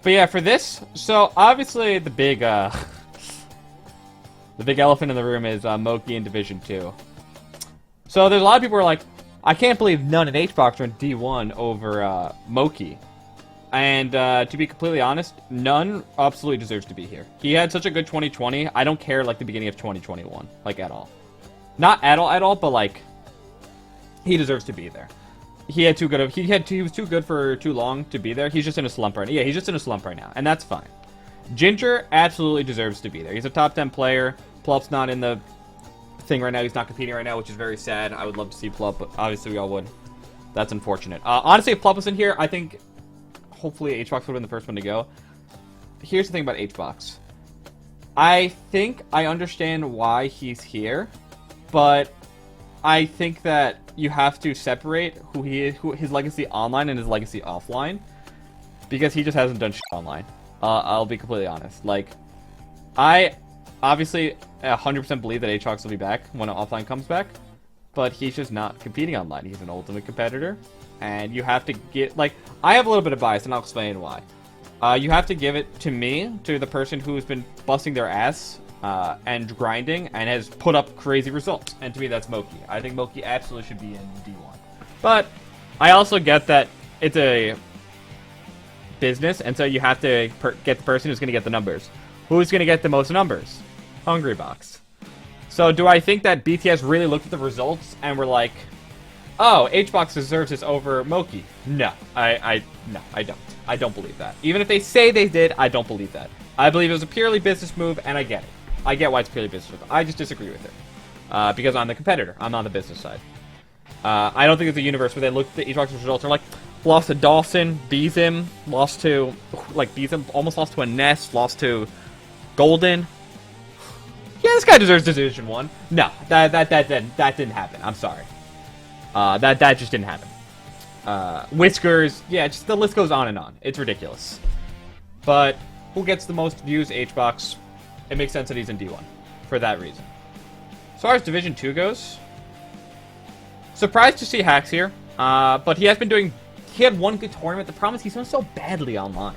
But yeah, for this, so obviously the big the big elephant in the room is Moki in Division 2. So there's a lot of people who are like, I can't believe none at Hbox are in D1 over Moki. And to be completely honest, none absolutely deserves to be here. He had such a good 2020. I don't care like the beginning of 2021, like at all. Not at all, but like he deserves to be there. He had too good of he was too good for too long to be there. He's just in a slump right now. Yeah, he's just in a slump right now, and that's fine. Ginger absolutely deserves to be there. He's a top 10 player. Plup's not in the thing right now. He's not competing right now, which is very sad. I would love to see Plup, but obviously we all would. That's unfortunate. Honestly, if Plup was in here, I think hopefully Hbox would have been the first one to go. Here's the thing about Hbox. I think I understand why he's here, but I think that you have to separate who he is, his legacy online and his legacy offline, because he just hasn't done shit online. I'll be completely honest. Like, I obviously 100% believe that Hbox will be back when offline comes back, but he's just not competing online. He's an ultimate competitor, and you have to get, like, I have a little bit of bias, and I'll explain why. You have to give it to me, to the person who's been busting their ass and grinding and has put up crazy results. And to me, that's Moki. I think Moki absolutely should be in D1. But I also get that it's a business, and so you have to get the person who's going to get the numbers. Who's going to get the most numbers? Hungrybox. So do I think that BTS really looked at the results and were like, oh, Hbox deserves this over Moki? No, I don't. I don't believe that. Even if they say they did, I don't believe that. I believe it was a purely business move, and I get it. I get why it's purely business move. I just disagree with it. Because I'm the competitor. I'm on the business side. I don't think it's a universe where they look at the Hbox results and are like, lost to Dawson, beats him, lost to, like, beats him, almost lost to a Nest, lost to Golden. Yeah, this guy deserves Division 1. No, that didn't happen. I'm sorry. That just didn't happen. Whiskers, yeah, just the list goes on and on. It's ridiculous. But who gets the most views? Hbox. It makes sense that he's in D1 for that reason. As far as Division 2 goes, surprised to see Hacks here. But he has been doing. He had one good tournament. The problem is he's done so badly online.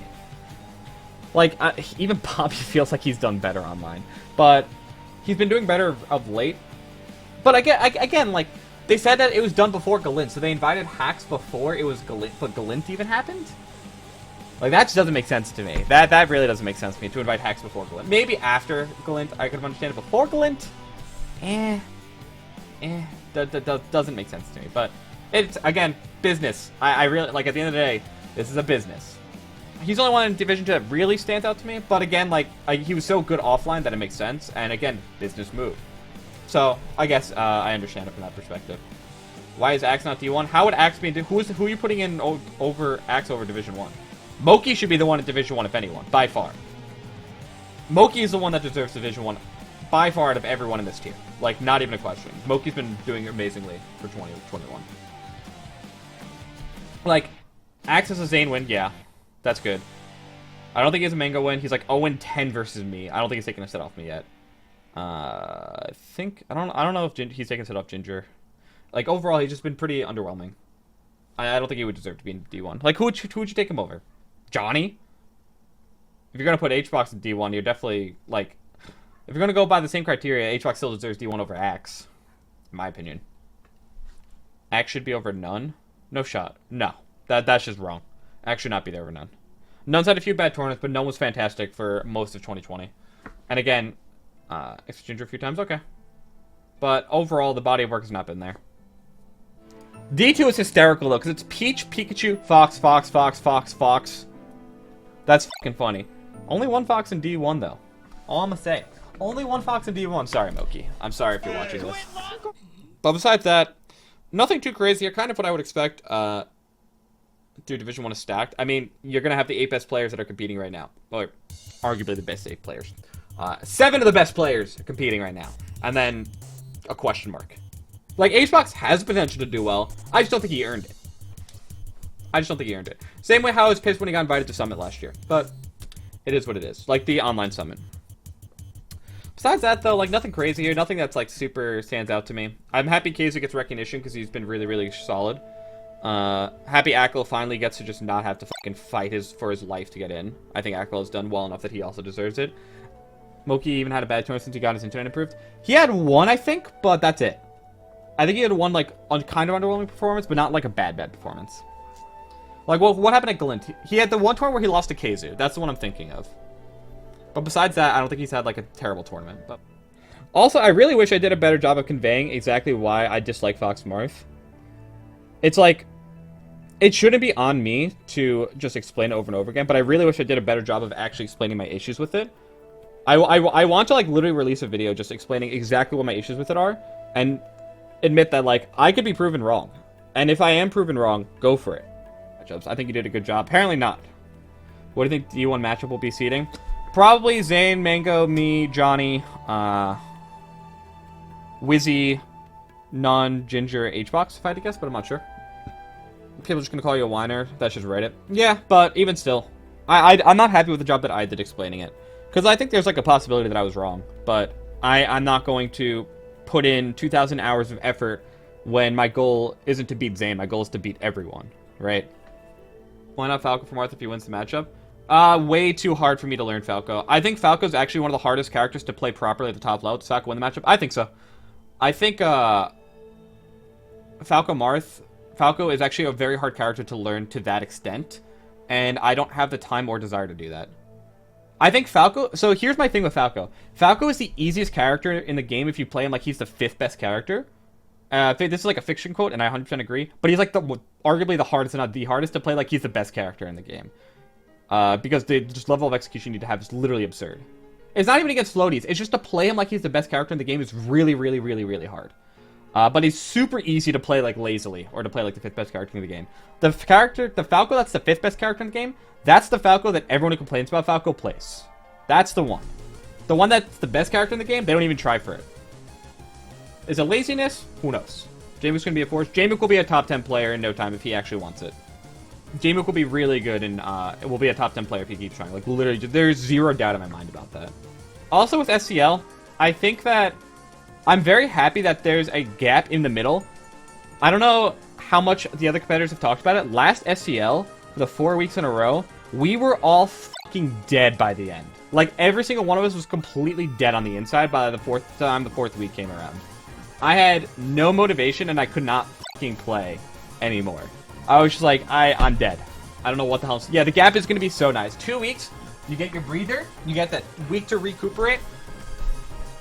Like, even Bobby feels like he's done better online. But he's been doing better of late. But again, like, they said that it was done before Galint, so they invited Hacks before it was Galint, but Galint even happened? Like, that just doesn't make sense to me. That really doesn't make sense to me, to invite Hacks before Galint. Maybe after Galint, I could understand it. Before Galint? That doesn't make sense to me. But it's, again, business. I really, like, at the end of the day, this is a business. He's the only one in Division 2 that really stands out to me, but again, like, he was so good offline that it makes sense, and again, business move. So, I guess I understand it from that perspective. Why is Axe not D1? How would Axe be in... Who are you putting in over Axe over Division 1? Moki should be the one in Division 1, if anyone, by far. Moki is the one that deserves Division 1 by far out of everyone in this tier. Like, not even a question. Moki's been doing amazingly for 2021. Like, Axe has a Zane win, yeah. That's good. I don't think he has a Mango win. He's like 0-10 versus me. I don't think he's taking a set off me yet. I don't know if he's taking a set off Ginger. Like, overall, he's just been pretty underwhelming. I don't think he would deserve to be in D1. Like, who would you take him over? Johnny? If you're going to put Hbox in D1, you're definitely, like... If you're going to go by the same criteria, Hbox still deserves D1 over Axe. In my opinion. Axe should be over None? No shot. No. That's just wrong. Axe should not be there over None. None's had a few bad tournaments, but None was fantastic for most of 2020. And again, extra Ginger a few times, okay. But overall, the body of work has not been there. D2 is hysterical, though, because it's Peach, Pikachu, Fox, Fox, Fox, Fox, Fox. That's fucking funny. Only one Fox in D1, though. All I'm gonna say. Only one Fox in D1. Sorry, Moki. I'm sorry if you're watching this. But besides that, nothing too crazy here. Kind of what I would expect. Dude, Division 1 is stacked. I mean, you're going to have the 8 best players that are competing right now. Or, arguably the best 8 players. 7 of the best players are competing right now. And then, a question mark. Like, Hbox has the potential to do well. I just don't think he earned it. Same way how I was pissed when he got invited to Summit last year. But, it is what it is. Like, the online Summit. Besides that, though, like, nothing crazy here. Nothing that's, like, super stands out to me. I'm happy Keizu gets recognition because he's been really, really solid. Happy Ackle finally gets to just not have to fucking fight for his life to get in. I think Ackle has done well enough that he also deserves it. Moki even had a bad tournament since he got his internet improved. He had one, I think, but that's it. I think he had one, like, kind of underwhelming performance, but not, like, a bad performance. Like, well, what happened at Glint? He had the one tournament where he lost to Keizu. That's the one I'm thinking of. But besides that, I don't think he's had, like, a terrible tournament. But also, I really wish I did a better job of conveying exactly why I dislike Fox Marth. It's like, it shouldn't be on me to just explain it over and over again, but I really wish I did a better job of actually explaining my issues with it. I want to, like, literally release a video just explaining exactly what my issues with it are, and admit that, like, I could be proven wrong. And if I am proven wrong, go for it. Matchups. I think you did a good job. Apparently not. What do you think D1 matchup will be seeding? Probably Zane, Mango, me, Johnny, Wizzy, Nun, Ginger, Hbox, if I had to guess, but I'm not sure. People are just going to call you a whiner. That's just Reddit. Yeah, but even still, I'm not happy with the job that I did explaining it. Because I think there's, like, a possibility that I was wrong. But I'm not going to put in 2,000 hours of effort when my goal isn't to beat Zane. My goal is to beat everyone, right? Why not Falco for Marth if he wins the matchup? Way too hard for me to learn Falco. I think Falco's actually one of the hardest characters to play properly at the top level to Falco win the matchup. I think so. I think, Falco is actually a very hard character to learn to that extent. And I don't have the time or desire to do that. I think Falco... So here's my thing with Falco. Falco is the easiest character in the game if you play him like he's the 5th best character. This is like a fiction quote, and I 100% agree. But he's like arguably the hardest, and not the hardest, to play like he's the best character in the game. Because the just level of execution you need to have is literally absurd. It's not even against floaties. It's just to play him like he's the best character in the game is really, really, really, really hard. But he's super easy to play like lazily, or to play like the 5th best character in the game. The Falco that's the 5th best character in the game, that's the Falco that everyone who complains about Falco plays. That's the one. The one that's the best character in the game, they don't even try for it. Is it laziness? Who knows? Jameik's going to be a force. Jameik will be a top 10 player in no time if he actually wants it. Jameik will be really good, and it will be a top 10 player if he keeps trying. Like, literally, there's zero doubt in my mind about that. Also with SCL, I think that I'm very happy that there's a gap in the middle. I don't know how much the other competitors have talked about it. Last SCL, for the 4 weeks in a row, we were all fucking dead by the end. Like, every single one of us was completely dead on the inside by the fourth week came around. I had no motivation, and I could not fucking play anymore. I was just like, I'm dead. I don't know what the hell. Yeah, the gap is going to be so nice. 2 weeks, you get your breather, you get that week to recuperate.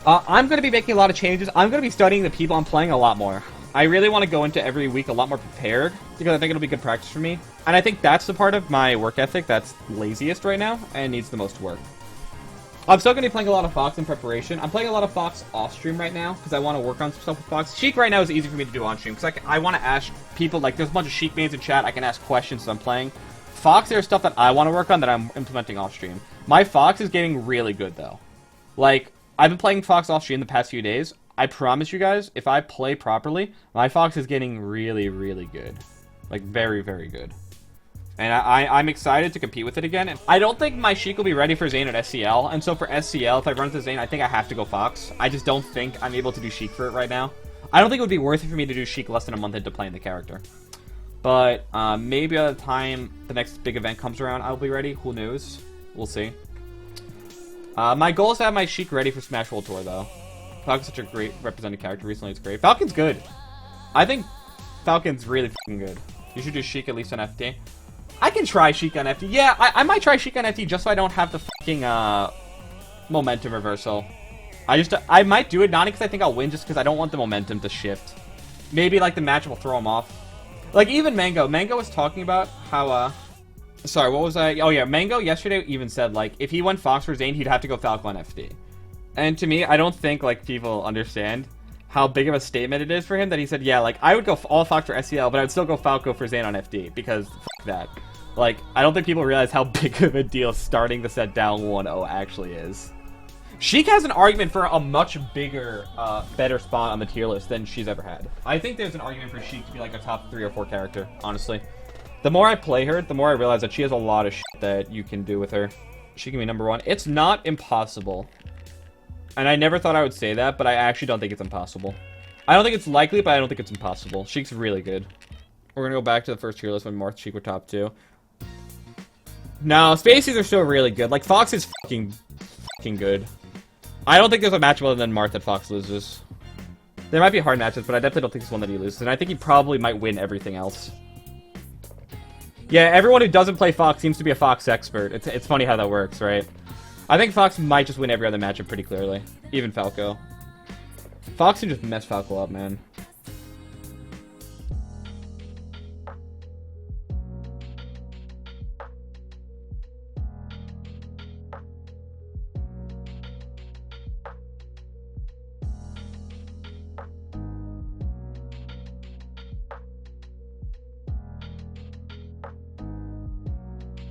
I'm going to be making a lot of changes. I'm going to be studying the people I'm playing a lot more. I really want to go into every week a lot more prepared, because I think it'll be good practice for me. And I think that's the part of my work ethic that's laziest right now, and needs the most work. I'm still going to be playing a lot of Fox in preparation. I'm playing a lot of Fox off-stream right now, because I want to work on some stuff with Fox. Sheik right now is easy for me to do on-stream, because I want to ask people, like, there's a bunch of Sheik mains in chat, I can ask questions as I'm playing. Fox, there's stuff that I want to work on that I'm implementing off-stream. My Fox is getting really good, though. Like, I've been playing Fox off-stream the past few days. I promise you guys, if I play properly, my Fox is getting really, really good. Like, very, very good. And I'm excited to compete with it again. And I don't think my Sheik will be ready for Zane at SCL. And so for SCL, if I run into Zane, I think I have to go Fox. I just don't think I'm able to do Sheik for it right now. I don't think it would be worth it for me to do Sheik less than a month into playing the character. But maybe by the time the next big event comes around, I'll be ready. Who knows? We'll see. My goal is to have my Sheik ready for Smash World Tour, though. Falcon's such a great represented character recently. It's great. Falcon's good. I think Falcon's really fucking good. You should do Sheik at least on FD. I can try Sheik on FD. Yeah, I might try Sheik on FD just so I don't have the fucking momentum reversal. I might do it, not because I think I'll win, just because I don't want the momentum to shift. Maybe, like, the match will throw him off. Like, even Mango. Mango was talking about how, sorry, what was I? Oh, yeah, Mango yesterday even said, like, if he went Fox for Zane, he'd have to go Falco on FD. And to me, I don't think, like, people understand how big of a statement it is for him that he said, yeah, like, I would go all Fox for SCL, but I would still go Falco for Zane on FD, because fuck that. Like, I don't think people realize how big of a deal starting the set down 1-0 actually is. Sheik has an argument for a much bigger, better spot on the tier list than she's ever had. I think there's an argument for Sheik to be like a top 3 or 4 character, honestly. The more I play her, the more I realize that she has a lot of shit that you can do with her. She can be number 1. It's not impossible. And I never thought I would say that, but I actually don't think it's impossible. I don't think it's likely, but I don't think it's impossible. Sheik's really good. We're gonna go back to the first tier list when Marth Sheik were top 2. No, Spaceys are still really good. Like, Fox is fucking good. I don't think there's a match other than Marth that Fox loses. There might be hard matches, but I definitely don't think it's one that he loses. And I think he probably might win everything else. Yeah, everyone who doesn't play Fox seems to be a Fox expert. It's funny how that works, right? I think Fox might just win every other matchup pretty clearly. Even Falco. Fox can just mess Falco up, man.